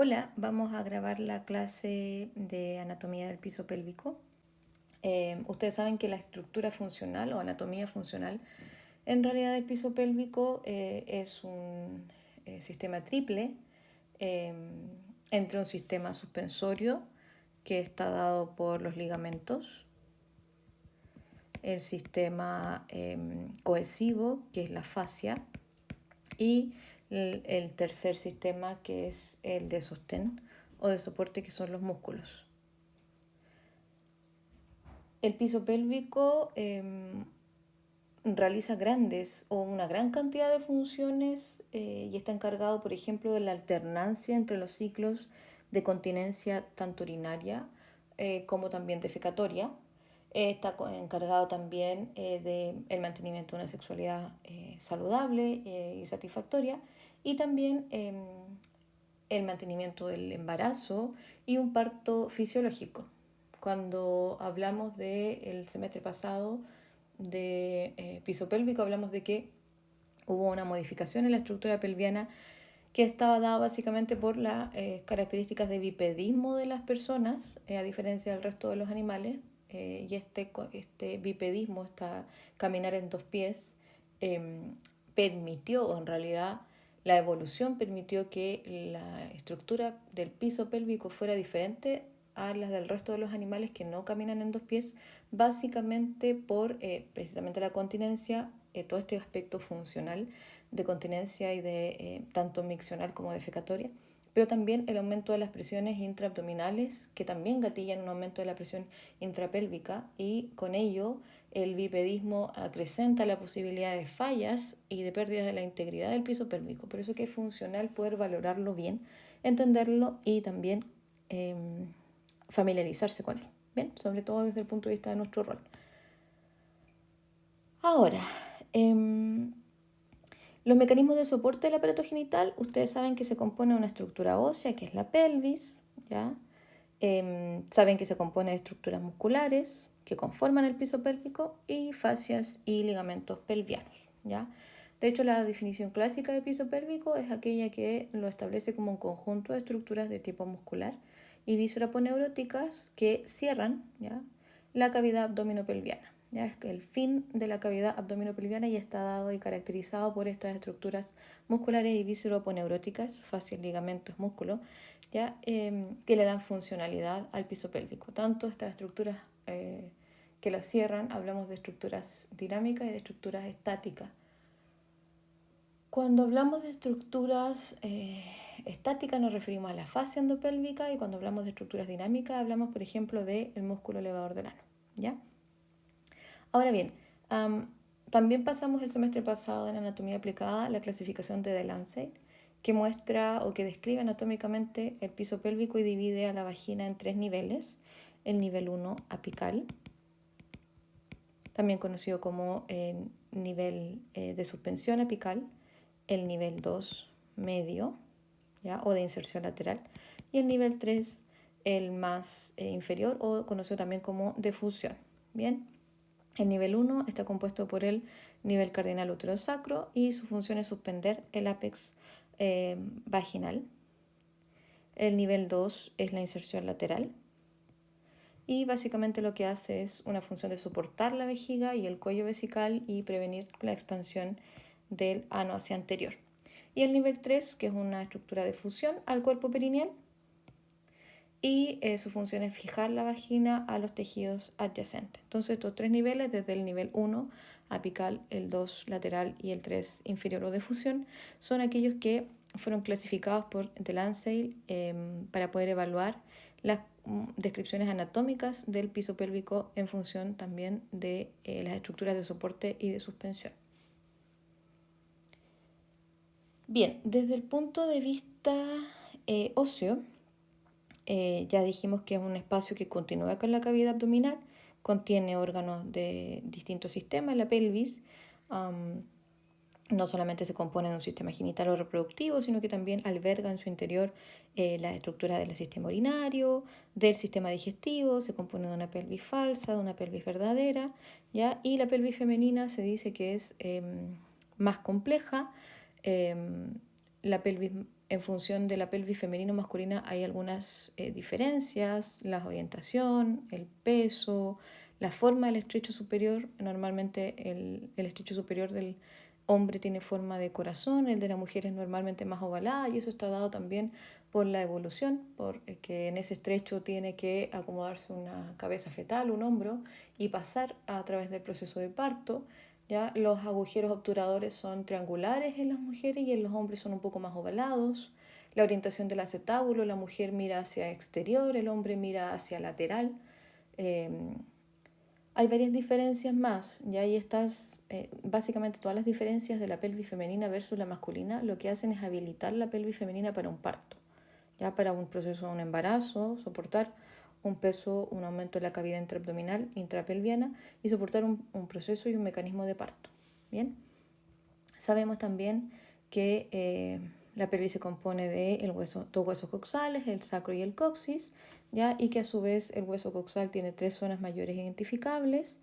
Hola, vamos a grabar la clase de anatomía del piso pélvico. Ustedes saben que la estructura funcional o anatomía funcional en realidad del piso pélvico es un sistema triple eh, entre un sistema suspensorio que está dado por los ligamentos, el sistema cohesivo que es la fascia y el tercer sistema que es el de sostén o de soporte que son los músculos. El piso pélvico realiza grandes o una gran cantidad de funciones y está encargado, por ejemplo, de la alternancia entre los ciclos de continencia tanto urinaria como también defecatoria. Está encargado también del mantenimiento de una sexualidad saludable y satisfactoria y también el mantenimiento del embarazo y un parto fisiológico. Cuando hablamos del semestre pasado de piso pélvico, hablamos de que hubo una modificación en la estructura pelviana que estaba dada básicamente por las características de bipedismo de las personas, a diferencia del resto de los animales. Y este bipedismo, caminar en dos pies, permitió, o en realidad la evolución permitió que la estructura del piso pélvico fuera diferente a las del resto de los animales que no caminan en dos pies, básicamente por precisamente la continencia, todo este aspecto funcional de continencia y de tanto miccional como defecatoria, pero también el aumento de las presiones intraabdominales, que también gatillan un aumento de la presión intrapélvica, y con ello el bipedismo acrecenta la posibilidad de fallas y de pérdidas de la integridad del piso pélvico. Por eso que es funcional poder valorarlo bien, entenderlo y también familiarizarse con él, ¿bien? Sobre todo desde el punto de vista de nuestro rol. Ahora, los mecanismos de soporte del aparato genital, ustedes saben que se compone de una estructura ósea, que es la pelvis, ¿ya? Saben que se compone de estructuras musculares que conforman el piso pélvico y fascias y ligamentos pelvianos, ¿ya? De hecho, la definición clásica de piso pélvico es aquella que lo establece como un conjunto de estructuras de tipo muscular y viscoponeuróticas que cierran, ¿ya?, la cavidad abdominopelviana. ¿Ya? Es que el fin de la cavidad abdominopelviana ya está dado y caracterizado por estas estructuras musculares y visceroponeuróticas, fascias, ligamentos, músculos, ¿ya? Que le dan funcionalidad al piso pélvico. Tanto estas estructuras que las cierran, hablamos de estructuras dinámicas y de estructuras estáticas. Cuando hablamos de estructuras estáticas nos referimos a la fascia endopélvica, y cuando hablamos de estructuras dinámicas hablamos, por ejemplo, del músculo elevador del ano, ¿ya? Ahora bien, también pasamos el semestre pasado en anatomía aplicada la clasificación de Delancey, que muestra o que describe anatómicamente el piso pélvico y divide a la vagina en tres niveles. El nivel 1 apical, también conocido como nivel de suspensión apical, el nivel 2 medio, ¿ya?, o de inserción lateral, y el nivel 3 el más inferior, o conocido también como de fusión. Bien, el nivel 1 está compuesto por el nivel cardinal uterosacro y su función es suspender el ápex vaginal. El nivel 2 es la inserción lateral y básicamente lo que hace es una función de soportar la vejiga y el cuello vesical y prevenir la expansión del ano hacia anterior. Y el nivel 3, que es una estructura de fusión al cuerpo perineal, y su función es fijar la vagina a los tejidos adyacentes. Entonces estos tres niveles, desde el nivel 1 apical, el 2 lateral y el 3 inferior o de fusión, son aquellos que fueron clasificados por Delancey para poder evaluar las descripciones anatómicas del piso pélvico en función también de las estructuras de soporte y de suspensión. Bien, desde el punto de vista óseo, ya dijimos que es un espacio que continúa con la cavidad abdominal, contiene órganos de distintos sistemas. La pelvis no solamente se compone de un sistema genital o reproductivo, sino que también alberga en su interior la estructura del sistema urinario, del sistema digestivo. Se compone de una pelvis falsa, de una pelvis verdadera, ¿ya? Y la pelvis femenina se dice que es más compleja. La pelvis en función de la pelvis femenina o masculina hay algunas diferencias, la orientación, el peso, la forma del estrecho superior. Normalmente el estrecho superior del hombre tiene forma de corazón, el de la mujer es normalmente más ovalada y eso está dado también por la evolución, porque en ese estrecho tiene que acomodarse una cabeza fetal, un hombro y pasar a través del proceso de parto. ¿Ya? Los agujeros obturadores son triangulares en las mujeres y en los hombres son un poco más ovalados. La orientación del acetábulo, la mujer mira hacia exterior, el hombre mira hacia lateral. Eh, Hay varias diferencias más, y ahí estás, básicamente todas las diferencias de la pelvis femenina versus la masculina, lo que hacen es habilitar la pelvis femenina para un parto, ya para un proceso de un embarazo, soportar un peso, un aumento de la cavidad intraabdominal, intrapelviana y soportar un proceso y un mecanismo de parto. Bien, sabemos también que la pelvis se compone de dos huesos coxales, el sacro y el coxis, ¿ya? Y que a su vez el hueso coxal tiene 3 zonas mayores identificables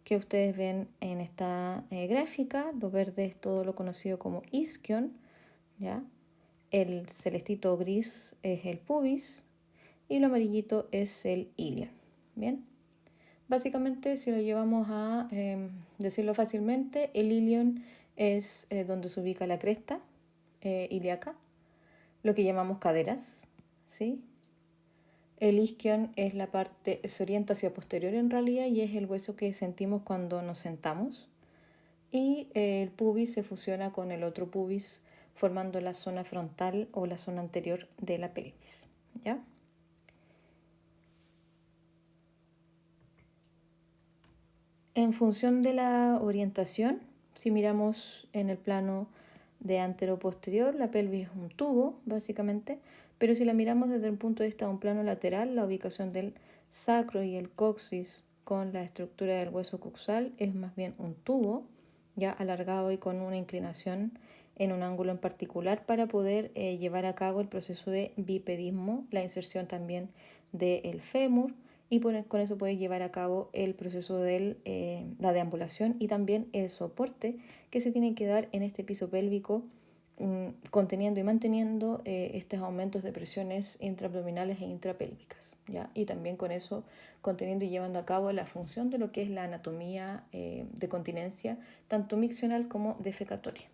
que ustedes ven en esta gráfica. Lo verde es todo lo conocido como isquion, ¿ya? El celestito gris es el pubis y lo amarillito es el ilion. Bien, básicamente si lo llevamos a decirlo fácilmente, el ilion es donde se ubica la cresta ilíaca, lo que llamamos caderas, ¿sí? El isquion es la parte, se orienta hacia posterior en realidad y es el hueso que sentimos cuando nos sentamos. Y el pubis se fusiona con el otro pubis formando la zona frontal o la zona anterior de la pelvis, ¿ya? En función de la orientación, si miramos en el plano de antero-posterior, la pelvis es un tubo, básicamente, pero si la miramos desde el punto de vista de un plano lateral, la ubicación del sacro y el coxis con la estructura del hueso coxal es más bien un tubo, ya alargado y con una inclinación en un ángulo en particular para poder llevar a cabo el proceso de bipedismo, la inserción también del fémur y con eso puede llevar a cabo el proceso de la deambulación y también el soporte que se tiene que dar en este piso pélvico, conteniendo y manteniendo estos aumentos de presiones intraabdominales e intrapélvicas, ¿ya? Y también con eso conteniendo y llevando a cabo la función de lo que es la anatomía de continencia, tanto miccional como defecatoria.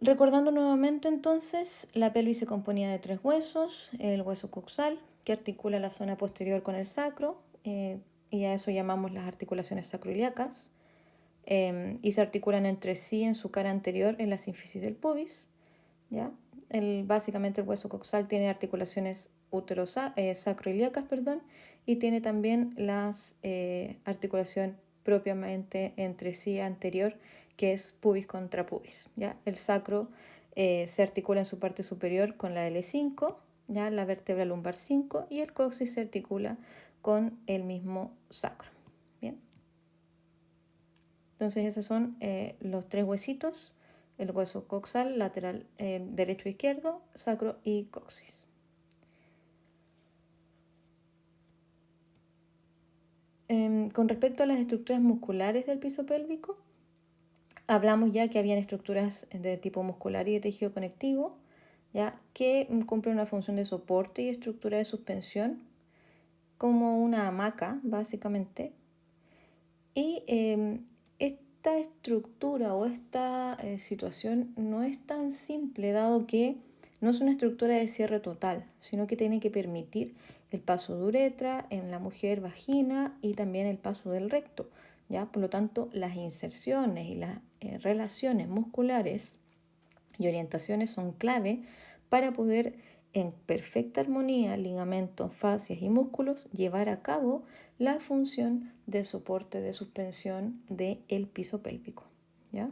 Recordando nuevamente entonces, la pelvis se componía de 3 huesos, el hueso coxal, que articula la zona posterior con el sacro, y a eso llamamos las articulaciones sacroiliacas, y se articulan entre sí en su cara anterior en la sínfisis del pubis, ¿ya? Básicamente el hueso coxal tiene articulaciones sacroiliacas, perdón, y tiene también las articulación propiamente entre sí anterior, que es pubis contra pubis, ¿ya? El sacro se articula en su parte superior con la L5, ¿ya? La vértebra lumbar 5, y el coxis se articula con el mismo sacro. Bien. Entonces esos son los 3 huesitos, el hueso coxal, lateral derecho e izquierdo, sacro y coxis. Con respecto a las estructuras musculares del piso pélvico, hablamos ya que habían estructuras de tipo muscular y de tejido conectivo, ya que cumplen una función de soporte y estructura de suspensión, como una hamaca, básicamente. Y esta estructura o esta situación no es tan simple, dado que no es una estructura de cierre total, sino que tiene que permitir el paso de uretra en la mujer, vagina y también el paso del recto, ¿ya? Por lo tanto, las inserciones y las relaciones musculares y orientaciones son clave para poder en perfecta armonía, ligamentos, fascias y músculos, llevar a cabo la función de soporte de suspensión del piso pélvico, ¿ya?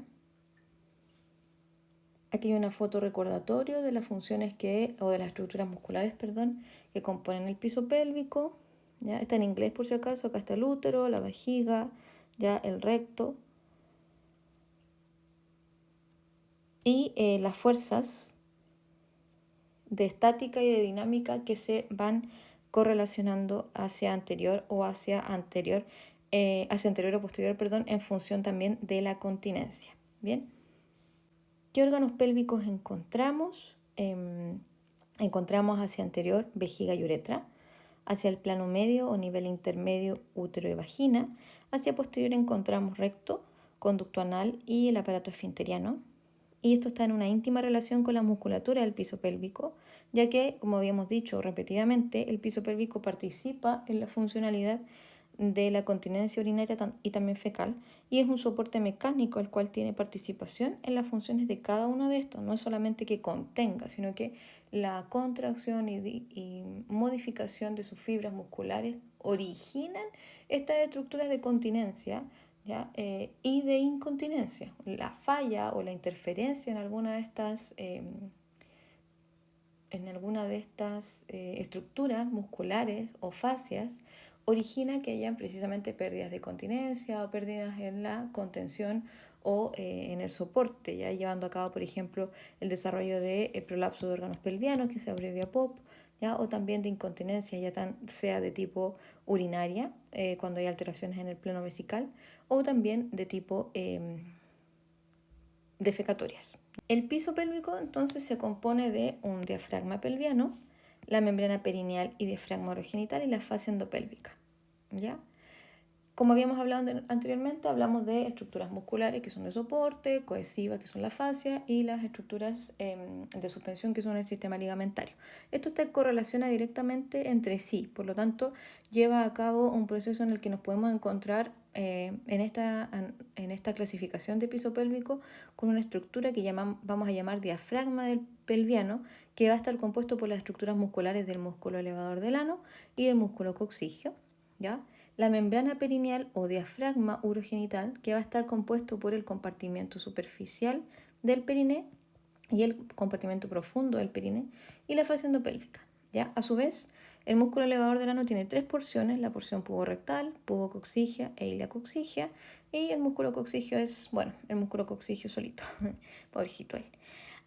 Aquí hay una foto recordatorio de las funciones o de las estructuras musculares, perdón, que componen el piso pélvico, ¿ya? Está en inglés por si acaso, acá está el útero, la vejiga, ya el recto. Y las fuerzas de estática y de dinámica que se van correlacionando hacia anterior o hacia anterior o posterior, perdón, en función también de la continencia. Bien, ¿Qué órganos pélvicos encontramos? Encontramos hacia anterior vejiga y uretra, hacia el plano medio o nivel intermedio útero y vagina, hacia posterior encontramos recto, conducto anal y el aparato esfinteriano. Y esto está en una íntima relación con la musculatura del piso pélvico, ya que, como habíamos dicho repetidamente, el piso pélvico participa en la funcionalidad de la continencia urinaria y también fecal, y es un soporte mecánico el cual tiene participación en las funciones de cada uno de estos. No es solamente que contenga, sino que la contracción y modificación de sus fibras musculares originan estas estructuras de continencia, ¿ya? Y de incontinencia. La falla o la interferencia en alguna de estas estructuras musculares o fascias origina que hayan precisamente pérdidas de continencia o pérdidas en la contención o en el soporte, ya llevando a cabo, por ejemplo, el desarrollo de prolapso de órganos pelvianos, que se abrevia POP, ¿ya? O también de incontinencia, ya sea de tipo urinaria, cuando hay alteraciones en el plano vesical, o también de tipo defecatorias. El piso pélvico entonces se compone de un diafragma pelviano, la membrana perineal y diafragma orogenital y la fascia endopélvica, ¿ya? Como habíamos hablado anteriormente, hablamos de estructuras musculares que son de soporte, cohesivas que son la fascia y las estructuras de suspensión que son el sistema ligamentario. Esto está correlaciona directamente entre sí, por lo tanto lleva a cabo un proceso en el que nos podemos encontrar en esta clasificación de piso pélvico con una estructura que vamos a llamar diafragma del pelviano, que va a estar compuesto por las estructuras musculares del músculo elevador del ano y del músculo coccigio, ¿ya? La membrana perineal o diafragma urogenital, que va a estar compuesto por el compartimiento superficial del periné y el compartimiento profundo del periné, y la fascia endopélvica, ¿ya? A su vez, el músculo elevador del ano tiene tres porciones: la porción puborectal, pubocoxigia e iliacoxigia, y el músculo coccigio es, bueno, el músculo coccigio solito, pobrecito él.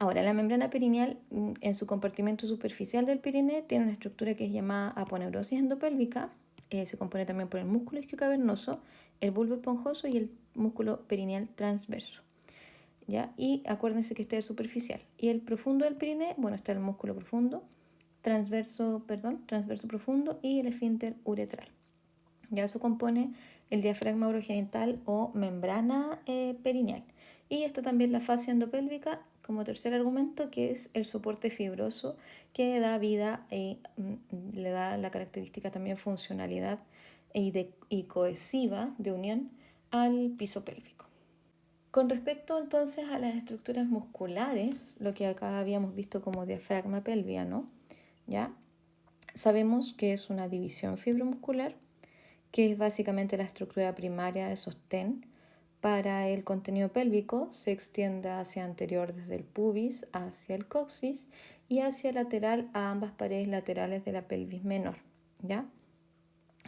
Ahora, la membrana perineal, en su compartimento superficial del periné, tiene una estructura que es llamada aponeurosis endopélvica. Se compone también por el músculo isquiocavernoso, el bulbo esponjoso y el músculo perineal transverso, ¿ya? Y acuérdense que este es el superficial. Y el profundo del periné, bueno, está el músculo profundo, transverso profundo y el esfínter uretral. Ya eso compone el diafragma urogenital o membrana perineal. Y está también la fascia endopélvica como tercer argumento, que es el soporte fibroso que da vida y le da la característica también funcionalidad y cohesiva de unión al piso pélvico. Con respecto entonces a las estructuras musculares, lo que acá habíamos visto como diafragma pelviano, ¿ya? Sabemos que es una división fibromuscular, que es básicamente la estructura primaria de sostén para el contenido pélvico. Se extiende hacia anterior desde el pubis hacia el coxis y hacia lateral a ambas paredes laterales de la pelvis menor, ¿ya?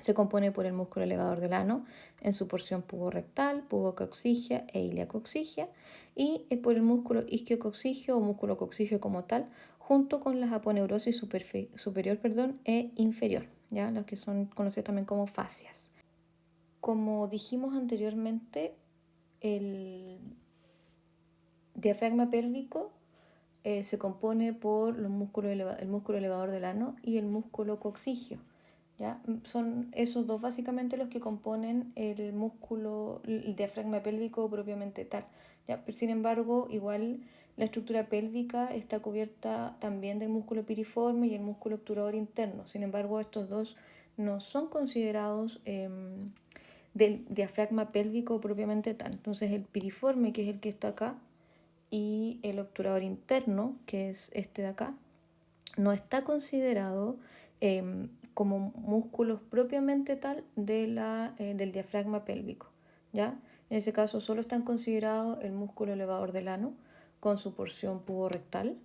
Se compone por el músculo elevador del ano en su porción puborectal, pubocoxigia e iliacoxigia, y por el músculo isquiocoxigio o músculo coxigio como tal, junto con las aponeurosis superior e inferior, ¿ya? Las que son conocidas también como fascias. Como dijimos anteriormente, el diafragma pélvico se compone por el músculo elevador del ano y el músculo coxigio, ¿ya? Son esos dos básicamente los que componen el diafragma pélvico propiamente tal, ¿ya? Pero sin embargo, igual la estructura pélvica está cubierta también del músculo piriforme y el músculo obturador interno. Sin embargo, estos dos no son considerados del diafragma pélvico propiamente tal. Entonces el piriforme, que es el que está acá, y el obturador interno, que es este de acá, no está considerado como músculos propiamente tal del diafragma pélvico, ¿ya? En ese caso solo están considerados el músculo elevador del ano con su porción puborectal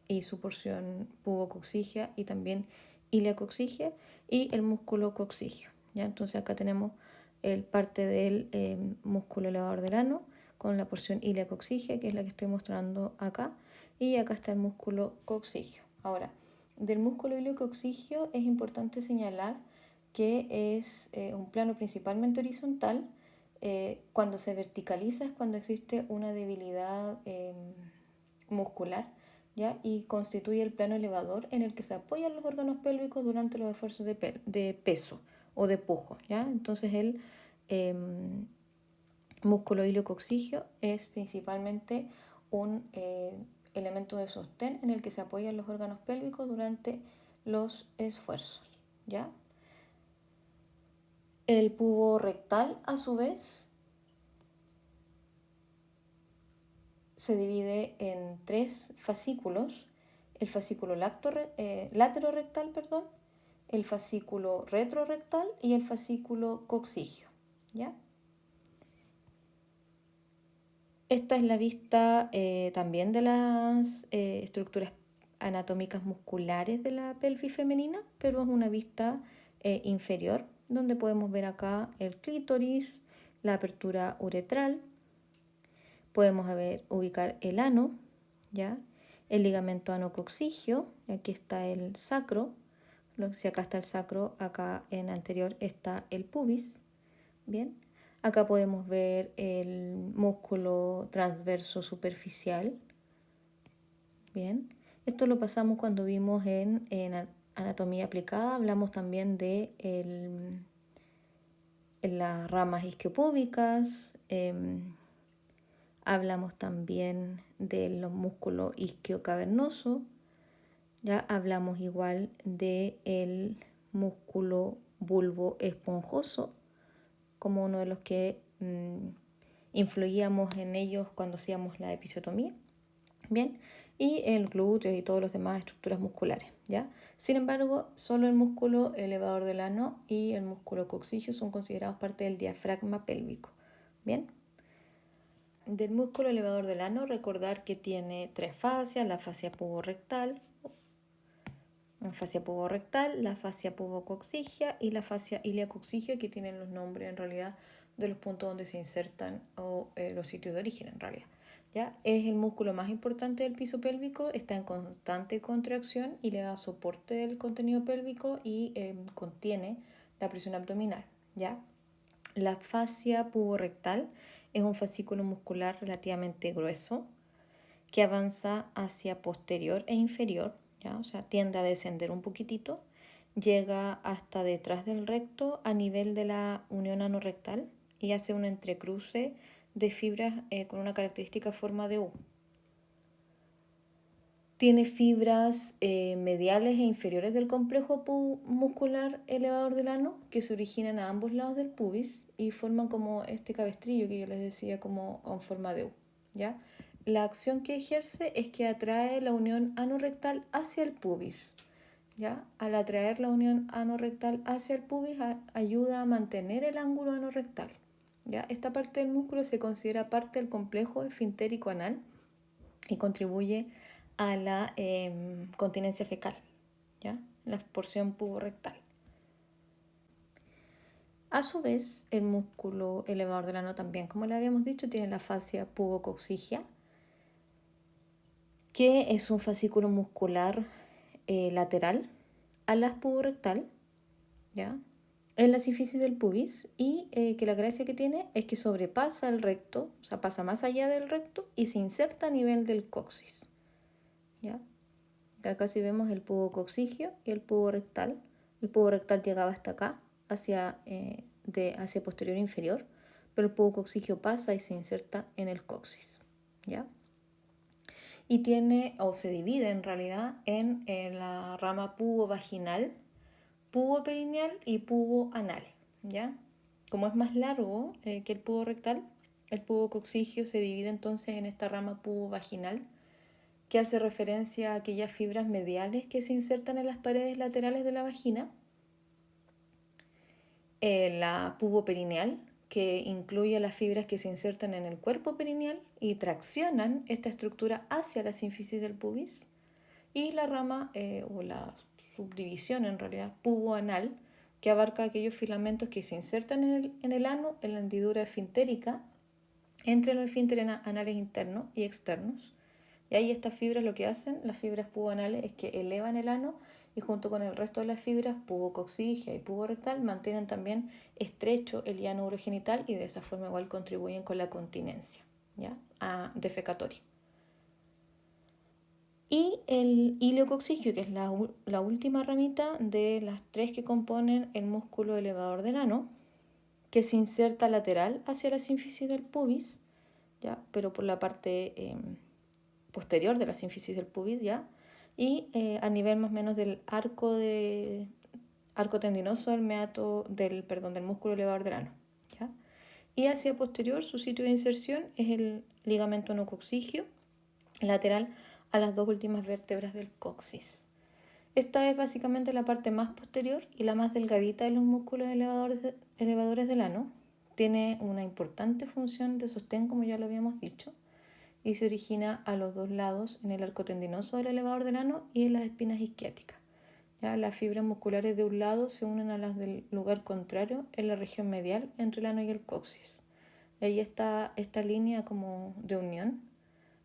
y su porción pubocoxigia y también iliacoxigia y el músculo coxigio, ¿ya? Entonces acá tenemos el parte del músculo elevador del ano con la porción iliacoxigia, que es la que estoy mostrando acá, y acá está el músculo coxigio. Ahora, del músculo iliacoxigio es importante señalar que es un plano principalmente horizontal, Cuando se verticaliza es cuando existe una debilidad muscular, ¿ya? Y constituye el plano elevador en el que se apoyan los órganos pélvicos durante los esfuerzos de peso o de pujo, ¿ya? Entonces el músculo iliococcigio es principalmente un elemento de sostén en el que se apoyan los órganos pélvicos durante los esfuerzos, ¿ya? El pubo rectal, a su vez, se divide en 3 fascículos: el fascículo laterorectal, perdón, el fascículo retrorectal y el fascículo coccigio, ¿ya? Esta es la vista también de las estructuras anatómicas musculares de la pelvis femenina, pero es una vista inferior, donde podemos ver acá el clítoris, la apertura uretral, podemos ubicar el ano, ¿ya? El ligamento anococcigio, aquí está el sacro, si acá está el sacro, acá en anterior está el pubis, ¿bien? Acá podemos ver el músculo transverso superficial, ¿bien? Esto lo pasamos cuando vimos en anatomía aplicada, hablamos también de las ramas isquiopúbicas, hablamos también del músculo isquiocavernoso, ya hablamos igual del músculo bulbo esponjoso, como uno de los que influíamos en ellos cuando hacíamos la episiotomía, ¿bien? Y el glúteo y todas las demás estructuras musculares, ¿ya? Sin embargo, solo el músculo elevador del ano y el músculo coccigio son considerados parte del diafragma pélvico, ¿bien? Del músculo elevador del ano, recordar que tiene 3 fascias: la fascia puborectal, la fascia pubococcigia y la fascia iliacoccigia, que tienen los nombres en realidad de los puntos donde se insertan o los sitios de origen en realidad. ¿Ya? Es el músculo más importante del piso pélvico, está en constante contracción y le da soporte del contenido pélvico y contiene la presión abdominal, ¿ya? La fascia puborectal es un fascículo muscular relativamente grueso que avanza hacia posterior e inferior, ¿ya? O sea, tiende a descender un poquitito, llega hasta detrás del recto a nivel de la unión anorrectal y hace un entrecruce de fibras con una característica forma de U. Tiene fibras mediales e inferiores del complejo muscular elevador del ano que se originan a ambos lados del pubis y forman como este cabestrillo que yo les decía, como con forma de U, ¿ya? La acción que ejerce es que atrae la unión anorrectal hacia el pubis, ¿ya? Al atraer la unión anorrectal hacia el pubis ayuda a mantener el ángulo anorrectal, ¿ya? Esta parte del músculo se considera parte del complejo esfintérico anal y contribuye a la continencia fecal, ¿ya? La porción puborectal. A su vez, el músculo elevador del ano también, como le habíamos dicho, tiene la fascia pubococcigia, que es un fascículo muscular lateral a la puborectal, ¿ya? En la sínfisis del pubis, y que la gracia que tiene es que sobrepasa el recto, o sea, pasa más allá del recto y se inserta a nivel del coxis, ¿ya? Acá sí vemos el pubococcigio y el pubo rectal. El pubo rectal llegaba hasta acá, hacia posterior inferior, pero el pubococcigio pasa y se inserta en el coxis, ¿ya? Y tiene, o se divide en realidad, en la rama pubovaginal, puboperineal y puboanal, ¿ya? Como es más largo que el pubo rectal, el pubococcigio se divide entonces en esta rama pubovaginal, que hace referencia a aquellas fibras mediales que se insertan en las paredes laterales de la vagina. La puboperineal, que incluye las fibras que se insertan en el cuerpo perineal y traccionan esta estructura hacia la sínfisis del pubis. Y la rama o la subdivisión en realidad puboanal, que abarca aquellos filamentos que se insertan en el ano, en la hendidura esfintérica, entre los esfínteres anales internos y externos. Y ahí estas fibras lo que hacen, las fibras puboanales, es que elevan el ano y junto con el resto de las fibras pubocoxígea y puborectal mantienen también estrecho el llano urogenital y de esa forma igual contribuyen con la continencia, ¿ya? Defecatoria. Y el ileococcigio, que es la última ramita de las tres que componen el músculo elevador del ano, que se inserta lateral hacia la sínfisis del pubis, ¿ya? Pero por la parte posterior de la sínfisis del pubis, ¿ya? Y a nivel más o menos del arco tendinoso del meato, del músculo elevador del ano, ¿ya? Y hacia posterior, su sitio de inserción es el ligamento nococcigio, lateral a las dos últimas vértebras del coxis. Esta es básicamente la parte más posterior y la más delgadita de los músculos elevadores del ano. Tiene una importante función de sostén, como ya lo habíamos dicho, y se origina a los dos lados en el arco tendinoso del elevador del ano y en las espinas isquiáticas. ¿Ya? Las fibras musculares de un lado se unen a las del lugar contrario en la región medial entre el ano y el coxis. Y ahí está esta línea como de unión,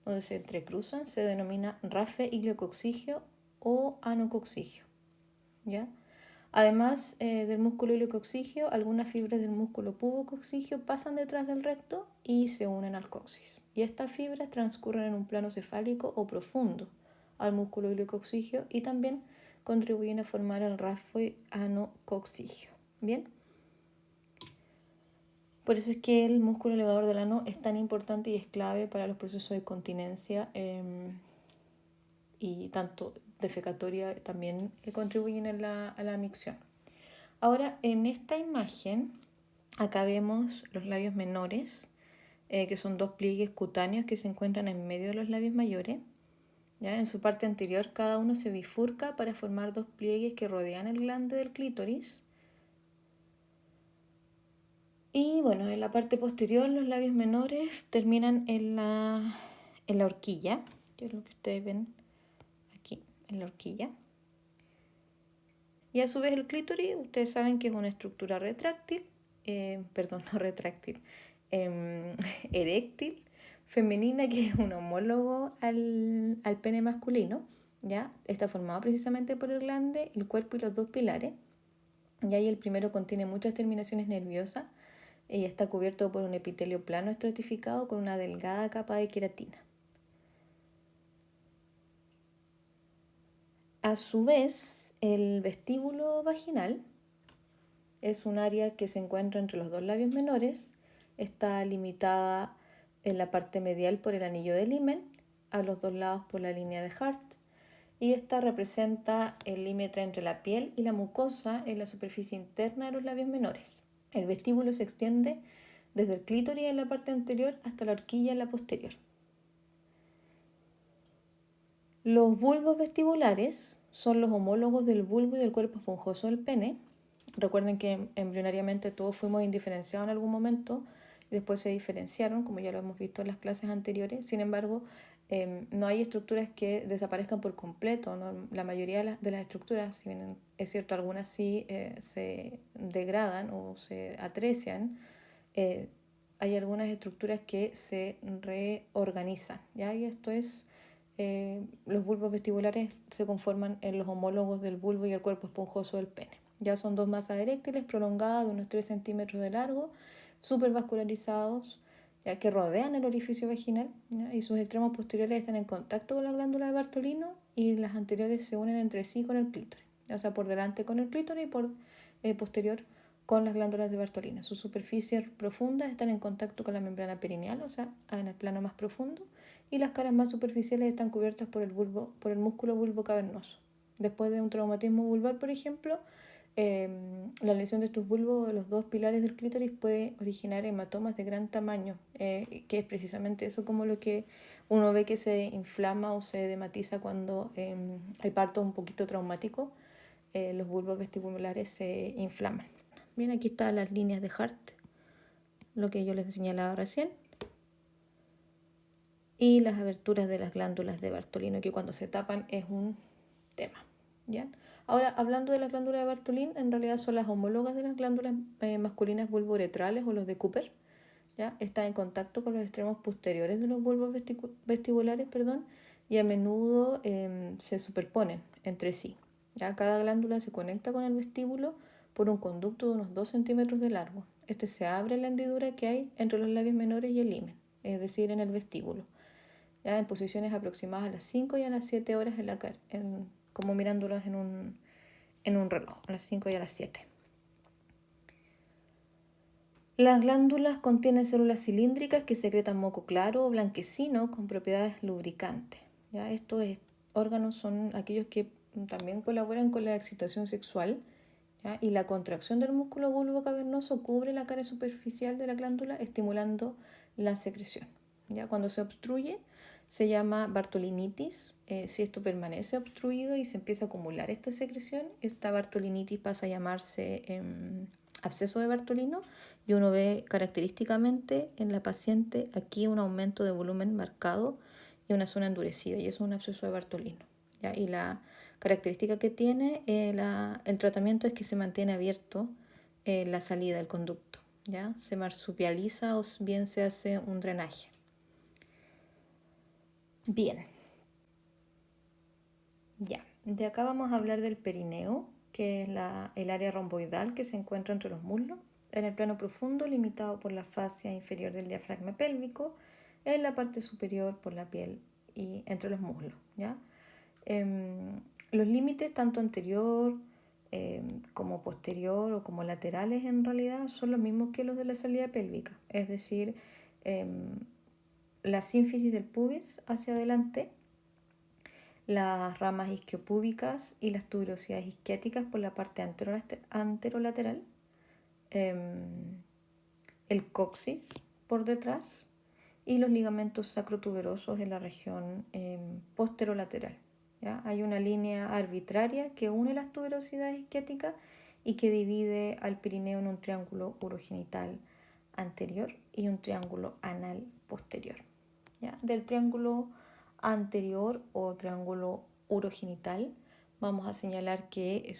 donde se entrecruzan, se denomina rafe ileococcigio o anococcigio, ¿ya? Además del músculo ileococcigio, algunas fibras del músculo pubococcigio pasan detrás del recto y se unen al coxis. Y estas fibras transcurren en un plano cefálico o profundo al músculo ileococcigio y también contribuyen a formar el rafe anococcigio. ¿Bien? Por eso es que el músculo elevador del ano es tan importante y es clave para los procesos de continencia y tanto defecatoria también contribuyen a la micción. Ahora, en esta imagen, acá vemos los labios menores, que son dos pliegues cutáneos que se encuentran en medio de los labios mayores. ¿Ya? En su parte anterior, cada uno se bifurca para formar dos pliegues que rodean el glande del clítoris. Y bueno, en la parte posterior, los labios menores terminan en la horquilla, que es lo que ustedes ven aquí, en la horquilla. Y a su vez el clítoris, ustedes saben que es una estructura retráctil, no retráctil, eréctil, femenina, que es un homólogo al pene masculino, ¿ya? Está formado precisamente por el glande, el cuerpo y los dos pilares. Y ahí el primero contiene muchas terminaciones nerviosas y está cubierto por un epitelio plano estratificado con una delgada capa de queratina. A su vez, el vestíbulo vaginal es un área que se encuentra entre los dos labios menores, está limitada en la parte medial por el anillo de Lymen, a los dos lados por la línea de Hart, y esta representa el límite entre la piel y la mucosa en la superficie interna de los labios menores. El vestíbulo se extiende desde el clítoris en la parte anterior hasta la horquilla en la posterior. Los bulbos vestibulares son los homólogos del bulbo y del cuerpo esponjoso del pene. Recuerden que embrionariamente todos fuimos indiferenciados en algún momento y después se diferenciaron, como ya lo hemos visto en las clases anteriores. Sin embargo, no hay estructuras que desaparezcan por completo, ¿no? La mayoría de las estructuras, si bien es cierto, algunas sí se degradan o se atrecian, hay algunas estructuras que se reorganizan, ¿ya? Y esto es, los bulbos vestibulares se conforman en los homólogos del bulbo y el cuerpo esponjoso del pene. Ya son dos masas eréctiles prolongadas de unos 3 centímetros de largo, supervascularizados, ya que rodean el orificio vaginal, ¿ya? Y sus extremos posteriores están en contacto con la glándula de Bartolino y las anteriores se unen entre sí con el clítoris, o sea, por delante con el clítoris y por posterior con las glándulas de Bartolino. Sus superficies profundas están en contacto con la membrana perineal, o sea, en el plano más profundo, y las caras más superficiales están cubiertas por el músculo bulbo cavernoso. Después de un traumatismo vulvar, por ejemplo, la lesión de estos bulbos de los dos pilares del clítoris puede originar hematomas de gran tamaño, que es precisamente eso como lo que uno ve que se inflama o se edematiza cuando hay parto un poquito traumático. Los bulbos vestibulares se inflaman. Bien, aquí están las líneas de Hart, lo que yo les señalaba recién, y las aberturas de las glándulas de Bartolino, que cuando se tapan es un tema, ¿ya? Ahora, hablando de las glándulas de Bartolín, en realidad son las homólogas de las glándulas masculinas bulbouretrales o los de Cooper, ¿ya? Están en contacto con los extremos posteriores de los bulbos vestibulares, y a menudo se superponen entre sí, Ya cada glándula se conecta con el vestíbulo por un conducto de unos 2 centímetros de largo. Este se abre en la hendidura que hay entre los labios menores y el himen, es decir, en el vestíbulo, ya en posiciones aproximadas a las 5 y a las 7 horas en la cara, como mirándolas en un reloj, a las 5 y a las 7. Las glándulas contienen células cilíndricas que secretan moco claro o blanquecino con propiedades lubricantes. ¿Ya? Estos órganos son aquellos que también colaboran con la excitación sexual, ¿ya? Y la contracción del músculo bulbo cavernoso cubre la cara superficial de la glándula, estimulando la secreción. ¿Ya? Cuando se obstruye se llama bartolinitis. Si esto permanece obstruido y se empieza a acumular esta secreción, esta bartolinitis pasa a llamarse absceso de Bartolino, y uno ve característicamente en la paciente aquí un aumento de volumen marcado y una zona endurecida, y eso es un absceso de Bartolino. ¿Ya? Y la característica que tiene el tratamiento es que se mantiene abierto la salida del conducto, ¿ya? Se marsupializa o bien se hace un drenaje. Bien, ya. De acá vamos a hablar del perineo, que es el área romboidal que se encuentra entre los muslos, en el plano profundo limitado por la fascia inferior del diafragma pélvico, en la parte superior por la piel y entre los muslos, ¿ya? Los límites tanto anterior como posterior o como laterales en realidad son los mismos que los de la salida pélvica, es decir, la sínfisis del pubis hacia adelante, las ramas isquiopúbicas y las tuberosidades isquiáticas por la parte anterolateral, el coxis por detrás y los ligamentos sacrotuberosos en la región posterolateral. ¿Ya? Hay una línea arbitraria que une las tuberosidades isquiáticas y que divide al perineo en un triángulo urogenital anterior y un triángulo anal posterior. ¿Ya? Del triángulo anterior o triángulo urogenital vamos a señalar que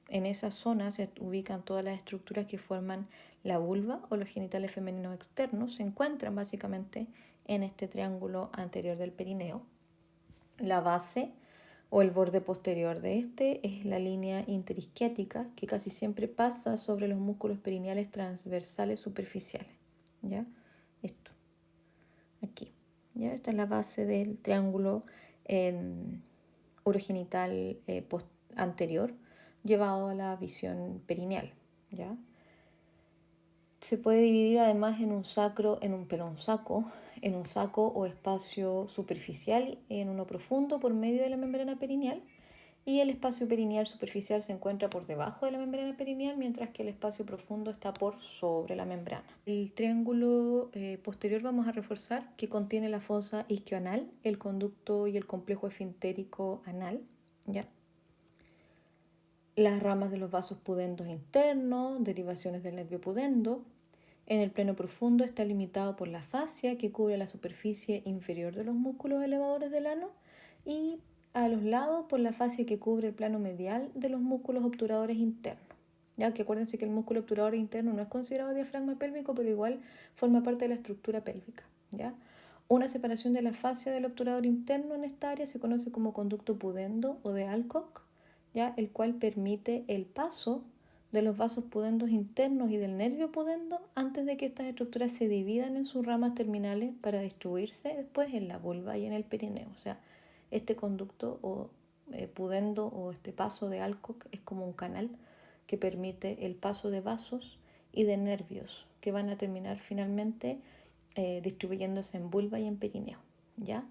en esa zona se ubican todas las estructuras que forman la vulva o los genitales femeninos externos, se encuentran básicamente en este triángulo anterior del perineo. La base o el borde posterior de este es la línea interisquiática, que casi siempre pasa sobre los músculos perineales transversales superficiales. ¿Ya? Esto, aquí. ¿Ya? Esta es la base del triángulo urogenital anterior, llevado a la visión perineal. ¿Ya? Se puede dividir además en un saco o espacio superficial y en uno profundo por medio de la membrana perineal, y el espacio perineal superficial se encuentra por debajo de la membrana perineal, mientras que el espacio profundo está por sobre la membrana. El triángulo posterior vamos a reforzar que contiene la fosa isquioanal, el conducto y el complejo esfintérico anal, ¿ya? Las ramas de los vasos pudendos internos, derivaciones del nervio pudendo. En el plano profundo está limitado por la fascia que cubre la superficie inferior de los músculos elevadores del ano, y a los lados por la fascia que cubre el plano medial de los músculos obturadores internos. Ya que acuérdense que el músculo obturador interno no es considerado diafragma pélvico, pero igual forma parte de la estructura pélvica. ¿Ya? Una separación de la fascia del obturador interno en esta área se conoce como conducto pudendo o de Alcock, ¿ya? El cual permite el paso de los vasos pudendos internos y del nervio pudendo antes de que estas estructuras se dividan en sus ramas terminales para distribuirse después en la vulva y en el perineo. O sea, este conducto o pudendo o este paso de Alcock es como un canal que permite el paso de vasos y de nervios que van a terminar finalmente distribuyéndose en vulva y en perineo. ¿Ya?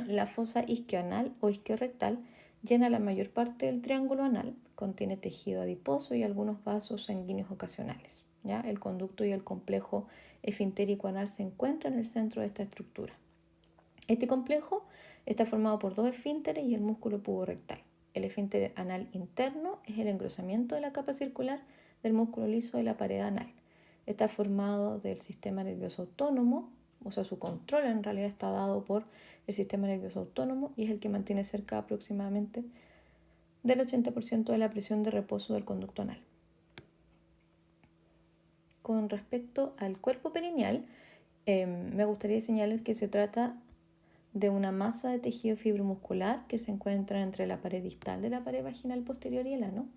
La fosa isquioanal o isquiorrectal llena la mayor parte del triángulo anal, contiene tejido adiposo y algunos vasos sanguíneos ocasionales. ¿Ya? El conducto y el complejo esfintérico anal se encuentran en el centro de esta estructura. Este complejo está formado por dos esfínteres y el músculo puborectal. El esfínter anal interno es el engrosamiento de la capa circular del músculo liso de la pared anal. Está formado del sistema nervioso autónomo, o sea, su control en realidad está dado por el sistema nervioso autónomo y es el que mantiene cerca aproximadamente del 80% de la presión de reposo del conducto anal. Con respecto al cuerpo perineal, me gustaría señalar que se trata de una masa de tejido fibromuscular que se encuentra entre la pared distal de la pared vaginal posterior y el ano.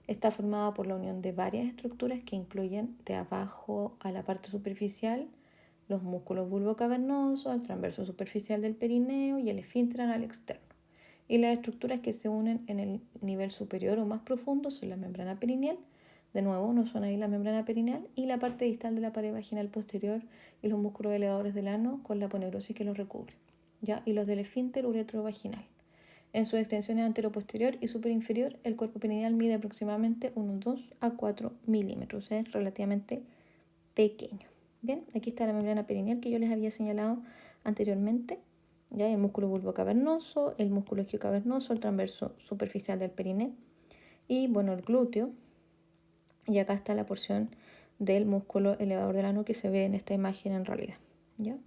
Está formada por la unión de varias estructuras que incluyen de abajo a la parte superficial los músculos bulbocavernosos, el transverso superficial del perineo y el esfínter anal externo. Y las estructuras que se unen en el nivel superior o más profundo son la membrana perineal, de nuevo no son ahí la membrana perineal, y la parte distal de la pared vaginal posterior y los músculos elevadores del ano con la aponeurosis que los recubre, ¿ya? Y los del esfínter uretrovaginal. En sus extensiones anteroposterior y superinferior, el cuerpo perineal mide aproximadamente unos 2 a 4 milímetros, es relativamente pequeño. Bien, aquí está la membrana perineal que yo les había señalado anteriormente. ¿Ya? El músculo bulbocavernoso, el músculo isquiocavernoso, el transverso superficial del perineo y bueno, el glúteo. Y acá está la porción del músculo elevador del ano que se ve en esta imagen en realidad. ¿Ya?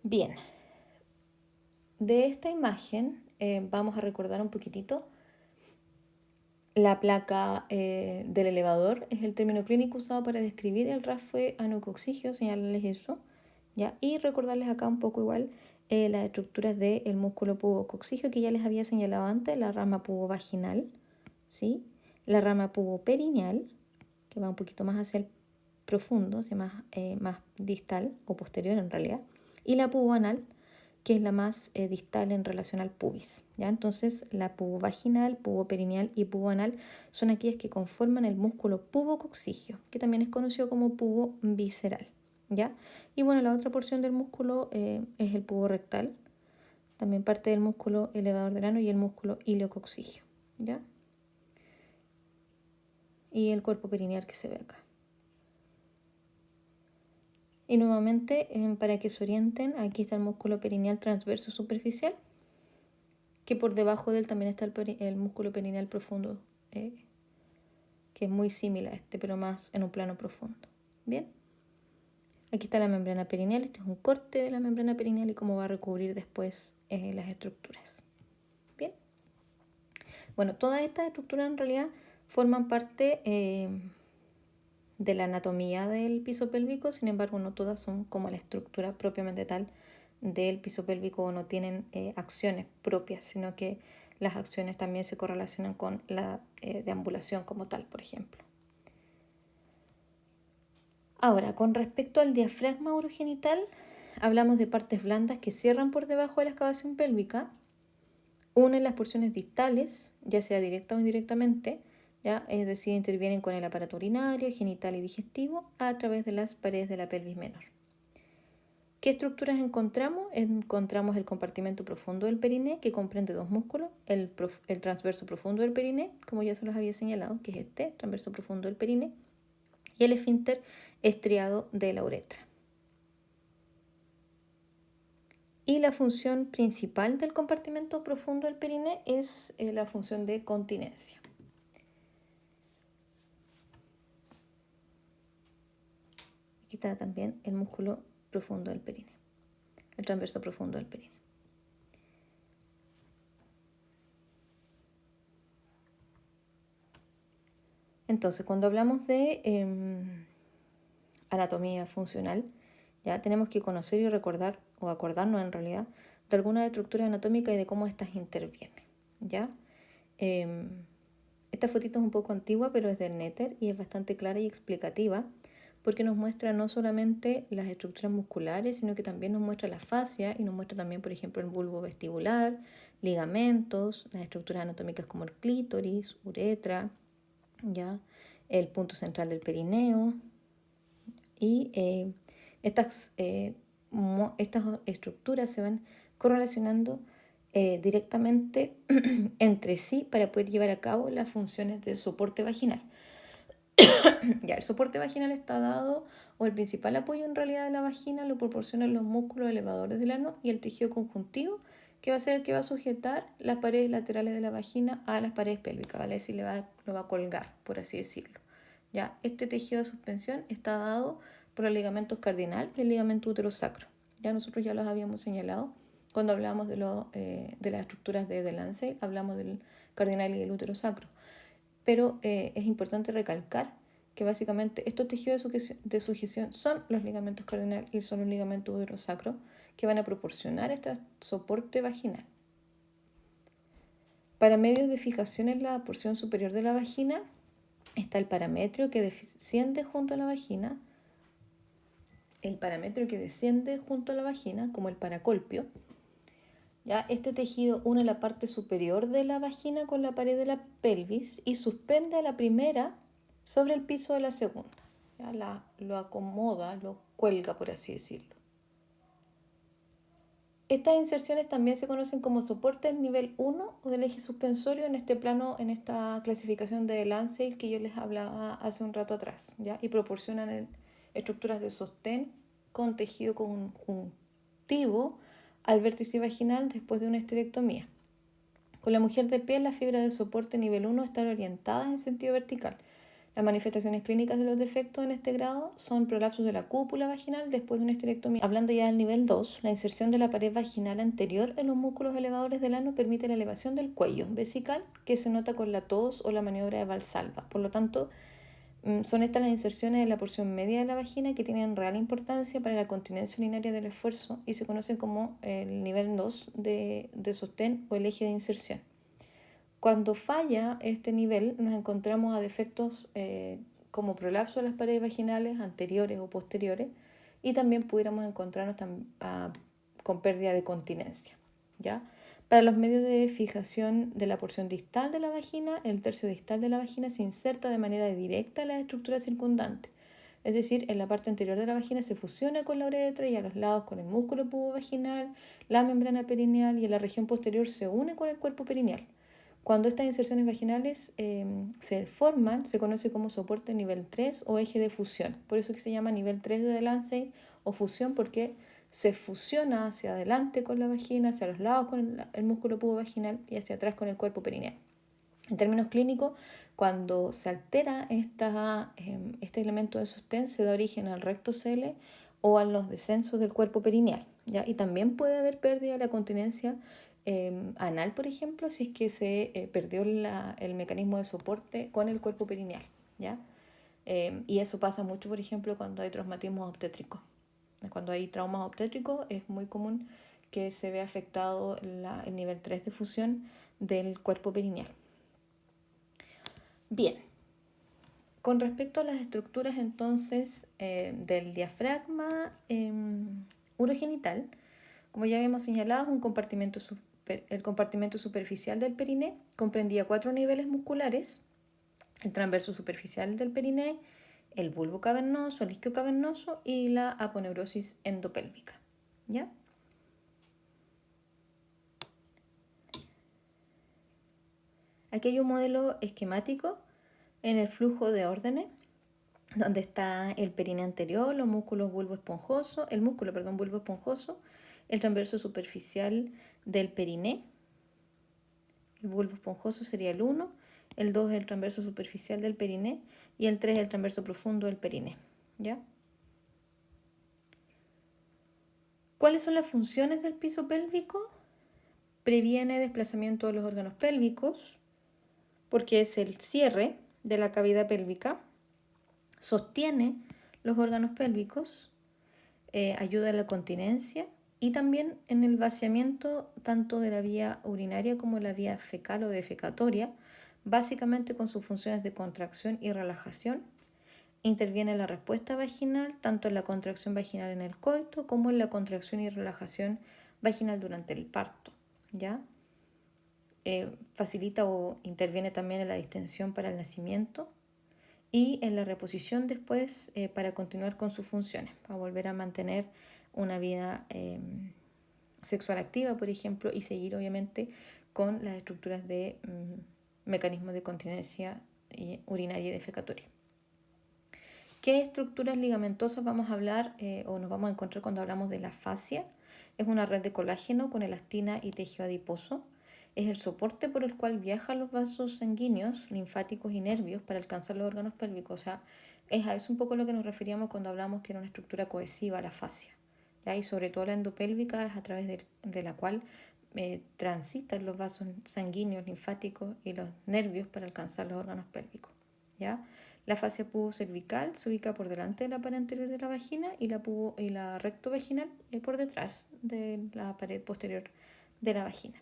Bien, de esta imagen vamos a recordar un poquitito. La placa del elevador es el término clínico usado para describir el rasfue anococcigio, señalarles eso, ¿ya? Y recordarles acá un poco igual las estructuras del músculo pubococcigio que ya les había señalado antes, la rama pubovaginal, ¿sí? La rama puboperineal, que va un poquito más hacia el profundo, hacia más distal o posterior en realidad, y la puboanal, que es la más distal en relación al pubis, ¿ya? Entonces, la pubovaginal, puboperineal y puboanal son aquellas que conforman el músculo pubococcigio, que también es conocido como pubo visceral, ¿ya? Y bueno, la otra porción del músculo es el pubo rectal, también parte del músculo elevador del ano y el músculo iliococcigio, ¿ya? Y el cuerpo perineal que se ve acá. Y nuevamente, para que se orienten, aquí está el músculo perineal transverso superficial, que por debajo de él también está el músculo perineal profundo, que es muy similar a este, pero más en un plano profundo. Bien, aquí está la membrana perineal, este es un corte de la membrana perineal y cómo va a recubrir después las estructuras. Bien, bueno, todas estas estructuras en realidad forman parte de la anatomía del piso pélvico, sin embargo no todas son como la estructura propiamente tal del piso pélvico o no tienen acciones propias, sino que las acciones también se correlacionan con la deambulación como tal, por ejemplo. Ahora, con respecto al diafragma urogenital, hablamos de partes blandas que cierran por debajo de la excavación pélvica, unen las porciones distales, ya sea directa o indirectamente, ¿ya? Es decir, intervienen con el aparato urinario, genital y digestivo a través de las paredes de la pelvis menor. ¿Qué estructuras encontramos? Encontramos el compartimento profundo del periné, que comprende dos músculos, el transverso profundo del periné, como ya se los había señalado, que es este, transverso profundo del periné, y el esfínter estriado de la uretra. Y la función principal del compartimento profundo del periné es la función de continencia. Aquí está también el músculo profundo del periné, el transverso profundo del periné. Entonces, cuando hablamos de anatomía funcional, ya tenemos que conocer y recordar, o acordarnos en realidad, de algunas estructuras anatómicas y de cómo éstas intervienen, ¿ya? Esta fotito es un poco antigua, pero es del Netter y es bastante clara y explicativa, porque nos muestra no solamente las estructuras musculares, sino que también nos muestra la fascia y nos muestra también, por ejemplo, el bulbo vestibular, ligamentos, las estructuras anatómicas como el clítoris, uretra, ¿ya? El punto central del perineo. Y estas estructuras se van correlacionando directamente entre sí para poder llevar a cabo las funciones de soporte vaginal. Ya, el soporte vaginal está dado, o el principal apoyo en realidad de la vagina lo proporcionan los músculos elevadores del ano y el tejido conjuntivo, que va a ser el que va a sujetar las paredes laterales de la vagina a las paredes pélvicas, ¿vale? Es decir, lo va a colgar, por así decirlo. ¿Ya? Este tejido de suspensión está dado por los ligamentos cardinal y el ligamento uterosacro. Ya nosotros ya los habíamos señalado cuando hablamos de las estructuras de Delancey, hablamos del cardinal y del uterosacro. Pero es importante recalcar que básicamente estos tejidos de sujeción son los ligamentos cardinal y son los ligamentos uterosacro, que van a proporcionar este soporte vaginal. Para medios de fijación en la porción superior de la vagina está el parametrio que desciende junto a la vagina, como el paracolpio. ¿Ya? Este tejido une la parte superior de la vagina con la pared de la pelvis y suspende a la primera sobre el piso de la segunda. ¿Ya? Lo acomoda, lo cuelga, por así decirlo. Estas inserciones también se conocen como soportes nivel 1 o del eje suspensorio en este plano, en esta clasificación de Lancet que yo les hablaba hace un rato atrás, ¿ya? Y proporcionan estructuras de sostén con tejido conjuntivo al vértice vaginal después de una esterectomía. Con la mujer de pie, las fibras de soporte nivel 1 están orientadas en sentido vertical. Las manifestaciones clínicas de los defectos en este grado son prolapsos de la cúpula vaginal después de una esterectomía. Hablando ya del nivel 2, la inserción de la pared vaginal anterior en los músculos elevadores del ano permite la elevación del cuello vesical, que se nota con la tos o la maniobra de Valsalva. Por lo tanto, son estas las inserciones en la porción media de la vagina que tienen real importancia para la continencia urinaria del esfuerzo y se conocen como el nivel 2 de sostén o el eje de inserción. Cuando falla este nivel, nos encontramos a defectos como prolapso de las paredes vaginales anteriores o posteriores y también pudiéramos encontrarnos con pérdida de continencia, ¿ya? Para los medios de fijación de la porción distal de la vagina, el tercio distal de la vagina se inserta de manera directa en la estructura circundante. Es decir, en la parte anterior de la vagina se fusiona con la uretra y a los lados con el músculo pubovaginal, la membrana perineal y en la región posterior se une con el cuerpo perineal. Cuando estas inserciones vaginales se forman, se conoce como soporte nivel 3 o eje de fusión. Por eso que se llama nivel 3 de Lancet o fusión, porque se fusiona hacia adelante con la vagina, hacia los lados con el músculo pubovaginal y hacia atrás con el cuerpo perineal. En términos clínicos, cuando se altera este elemento de sostén, se da origen al rectocele o a los descensos del cuerpo perineal, ¿ya? Y también puede haber pérdida de la continencia anal, por ejemplo, si es que se perdió el mecanismo de soporte con el cuerpo perineal, ¿ya? Y eso pasa mucho, por ejemplo, cuando hay traumatismos obstétricos. Cuando hay traumas obstétricos es muy común que se vea afectado el nivel 3 de fusión del cuerpo perineal. Bien, con respecto a las estructuras entonces del diafragma urogenital, como ya habíamos señalado, el compartimento superficial del periné comprendía 4 niveles musculares: el transverso superficial del periné, el bulbo cavernoso, el isquio cavernoso y la aponeurosis endopélvica, ¿ya? Aquí hay un modelo esquemático en el flujo de órdenes, donde está el periné anterior, los músculos bulbo esponjoso, el transverso superficial del periné. El bulbo esponjoso sería el 1, el 2 es el transverso superficial del periné y el 3 es el transverso profundo del periné, ¿ya? ¿Cuáles son las funciones del piso pélvico? Previene desplazamiento de los órganos pélvicos, porque es el cierre de la cavidad pélvica, sostiene los órganos pélvicos, ayuda a la continencia y también en el vaciamiento tanto de la vía urinaria como la vía fecal o defecatoria, básicamente con sus funciones de contracción y relajación. Interviene en la respuesta vaginal, tanto en la contracción vaginal en el coito como en la contracción y relajación vaginal durante el parto, ¿ya? Facilita o interviene también en la distensión para el nacimiento y en la reposición después para continuar con sus funciones, para volver a mantener una vida sexual activa, por ejemplo, y seguir obviamente con las estructuras de mecanismos de continencia urinaria y defecatoria. ¿Qué estructuras ligamentosas vamos a hablar o nos vamos a encontrar cuando hablamos de la fascia? Es una red de colágeno con elastina y tejido adiposo. Es el soporte por el cual viajan los vasos sanguíneos, linfáticos y nervios para alcanzar los órganos pélvicos. O sea, es a eso un poco lo que nos referíamos cuando hablamos que era una estructura cohesiva la fascia, ¿ya? Y sobre todo la endopélvica es a través de la cual transitan los vasos sanguíneos, linfáticos y los nervios para alcanzar los órganos pélvicos, ¿ya? La fascia pubocervical se ubica por delante de la pared anterior de la vagina y la recto vaginal por detrás de la pared posterior de la vagina.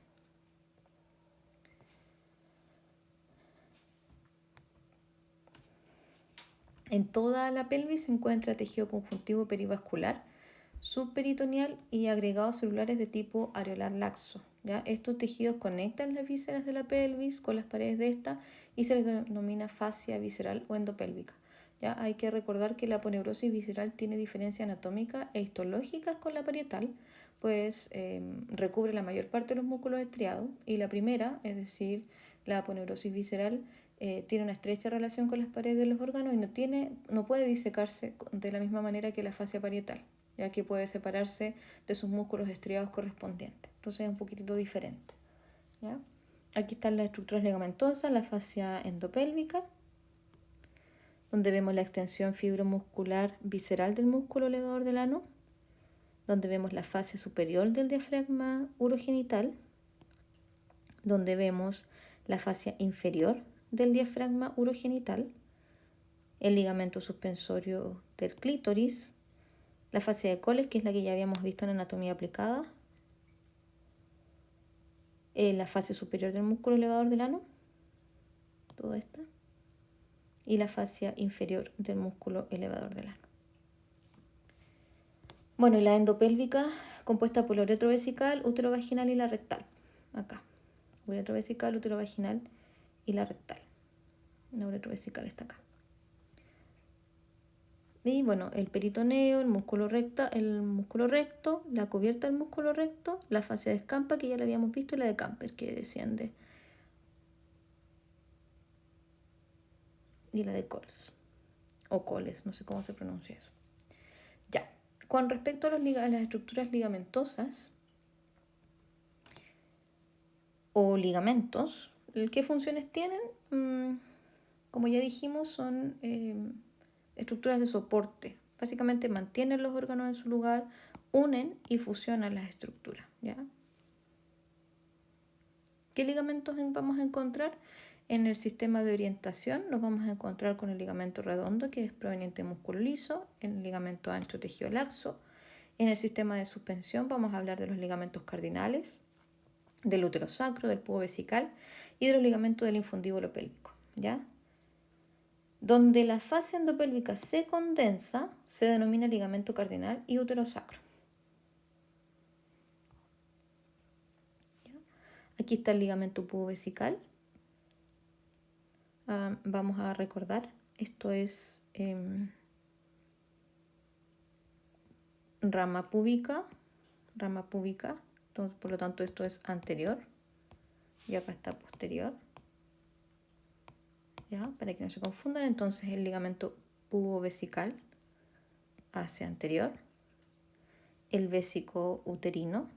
En toda la pelvis se encuentra tejido conjuntivo perivascular, subperitoneal y agregados celulares de tipo areolar laxo. ¿Ya? Estos tejidos conectan las vísceras de la pelvis con las paredes de esta y se les denomina fascia visceral o endopélvica. ¿Ya? Hay que recordar que la aponeurosis visceral tiene diferencia anatómica e histológica con la parietal, pues recubre la mayor parte de los músculos estriados, y la primera, es decir, la aponeurosis visceral, tiene una estrecha relación con las paredes de los órganos y no puede disecarse de la misma manera que la fascia parietal, ya que puede separarse de sus músculos estriados correspondientes. Entonces es un poquitito diferente. ¿Ya? Aquí están las estructuras ligamentosas, la fascia endopélvica, donde vemos la extensión fibromuscular visceral del músculo elevador del ano, donde vemos la fascia superior del diafragma urogenital, donde vemos la fascia inferior del diafragma urogenital, el ligamento suspensorio del clítoris, la fascia de Coles, que es la que ya habíamos visto en anatomía aplicada, la fascia superior del músculo elevador del ano, toda esta, y la fascia inferior del músculo elevador del ano. Bueno, y la endopélvica, compuesta por la uretrovesical, útero vaginal y la rectal. Acá, uretrovesical, útero vaginal y la rectal. La uretrovesical está acá. Y bueno, el peritoneo, el músculo recto, la cubierta del músculo recto, la fascia de Scampa, que ya la habíamos visto, y la de Camper, que desciende, y la de Coles, o Coles, no sé cómo se pronuncia eso. Ya, con respecto a las estructuras ligamentosas o ligamentos, ¿qué funciones tienen? Como ya dijimos, son estructuras de soporte. Básicamente mantienen los órganos en su lugar, unen y fusionan las estructuras. ¿Ya? ¿Qué ligamentos vamos a encontrar? En el sistema de orientación nos vamos a encontrar con el ligamento redondo, que es proveniente de músculo liso, el ligamento ancho tejido laxo. En el sistema de suspensión vamos a hablar de los ligamentos cardinales, del útero sacro, del pubo vesical y de los ligamentos del infundíbulo pélvico. ¿Ya? Donde la fascia endopélvica se condensa, se denomina ligamento cardinal y útero sacro. ¿Ya? Aquí está el ligamento pubovesical. Vamos a recordar, esto es rama púbica, entonces por lo tanto esto es anterior y acá está posterior. ¿Ya? Para que no se confundan, entonces el ligamento pubovesical hacia anterior, el vésico uterino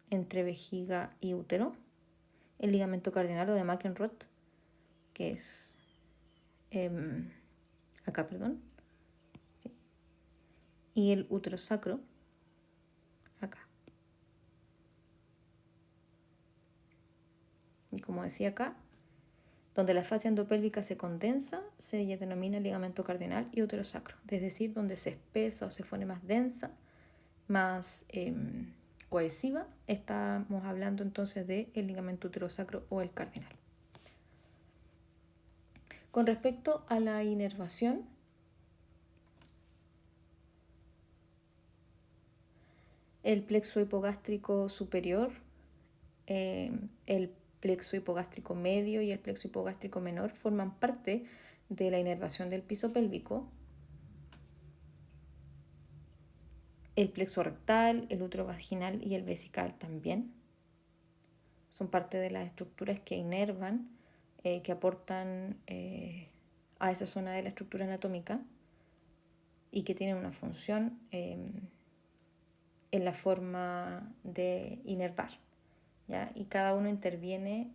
entre vejiga y útero, el ligamento cardinal o de McEnroth, que es acá, perdón, ¿sí? Y el útero sacro acá. Y como decía acá, donde la fascia endopélvica se condensa, se denomina ligamento cardinal y útero sacro, es decir, donde se espesa o se pone más densa, más cohesiva, estamos hablando entonces del ligamento uterosacro o el cardinal. Con respecto a la inervación, el plexo hipogástrico superior, el plexo hipogástrico medio y el plexo hipogástrico menor forman parte de la inervación del piso pélvico. El plexo rectal, el útero vaginal y el vesical también son parte de las estructuras que inervan, que aportan a esa zona de la estructura anatómica y que tienen una función en la forma de inervar, ¿ya? Y cada uno interviene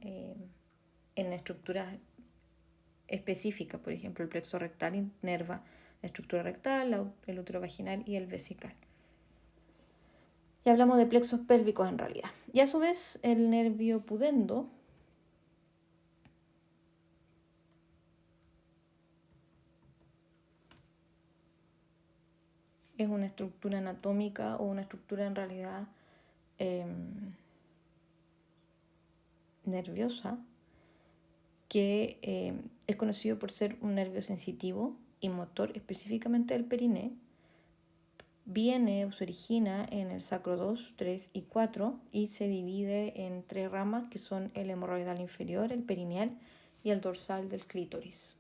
en estructuras específicas. Por ejemplo, el plexo rectal inerva la estructura rectal, el útero vaginal y el vesical. Y hablamos de plexos pélvicos en realidad. Y a su vez el nervio pudendo es una estructura anatómica o una estructura en realidad nerviosa que es conocido por ser un nervio sensitivo y motor específicamente del periné. Viene o se origina en el sacro 2, 3 y 4 y se divide en 3 ramas que son el hemorroidal inferior, el perineal y el dorsal del clítoris.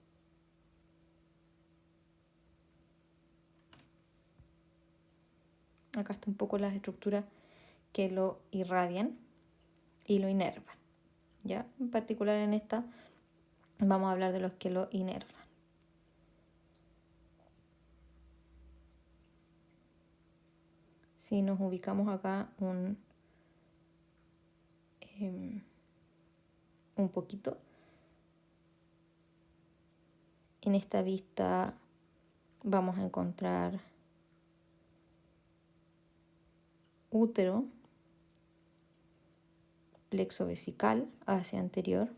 Acá está un poco las estructuras que lo irradian y lo inervan, ¿ya? En particular en esta vamos a hablar de los que lo inervan. Si nos ubicamos acá un poquito, en esta vista vamos a encontrar útero, plexo vesical hacia anterior,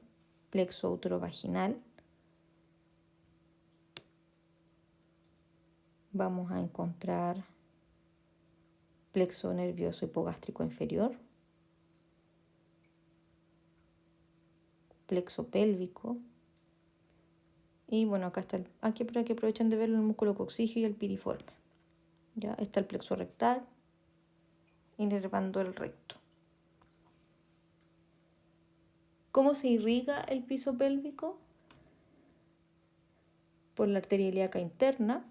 plexo útero-vaginal. Vamos a encontrar plexo nervioso hipogástrico inferior, plexo pélvico. Y bueno, acá está aquí para que aprovechen de ver el músculo coxígeo y el piriforme. Ya está el plexo rectal, inervando el recto. ¿Cómo se irriga el piso pélvico? Por la arteria ilíaca interna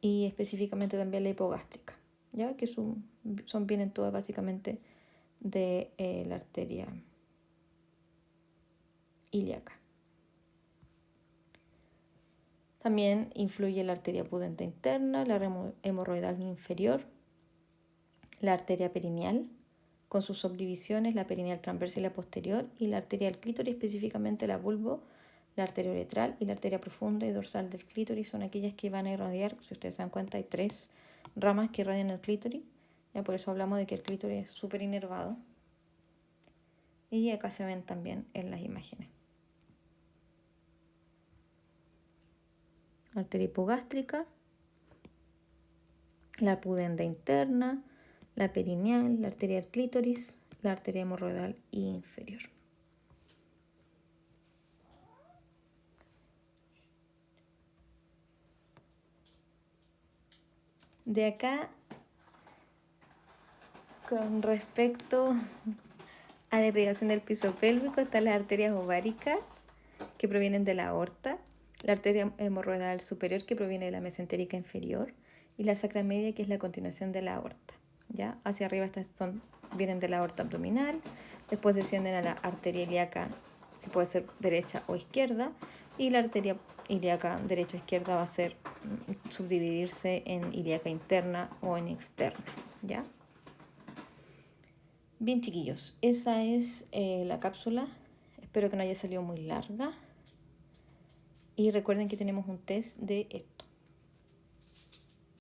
y específicamente también la hipogástrica, ¿ya? Que vienen todas básicamente de la arteria ilíaca. También influye la arteria pudente interna, la hemorroidal inferior, la arteria perineal, con sus subdivisiones, la perineal transversa y la posterior, y la arteria del clítoris, específicamente la vulvo, la arteria uretral y la arteria profunda y dorsal del clítoris son aquellas que van a irradiar. Si ustedes se dan cuenta, hay 3 ramas que irradian el clítoris, ya por eso hablamos de que el clítoris es súper inervado. Y acá se ven también en las imágenes. Arteria hipogástrica, la pudenda interna, la perineal, la arteria del clítoris, la arteria hemorroidal inferior. De acá, con respecto a la irrigación del piso pélvico, están las arterias ováricas que provienen de la aorta, la arteria hemorroidal superior que proviene de la mesentérica inferior y la sacra media que es la continuación de la aorta. ¿Ya? Hacia arriba vienen de la aorta abdominal, después descienden a la arteria ilíaca que puede ser derecha o izquierda y la arteria ilíaca derecha o izquierda va a ser subdividirse en ilíaca interna o en externa. ¿Ya? Bien, chiquillos, esa es la cápsula. Espero que no haya salido muy larga. Y recuerden que tenemos un test de esto.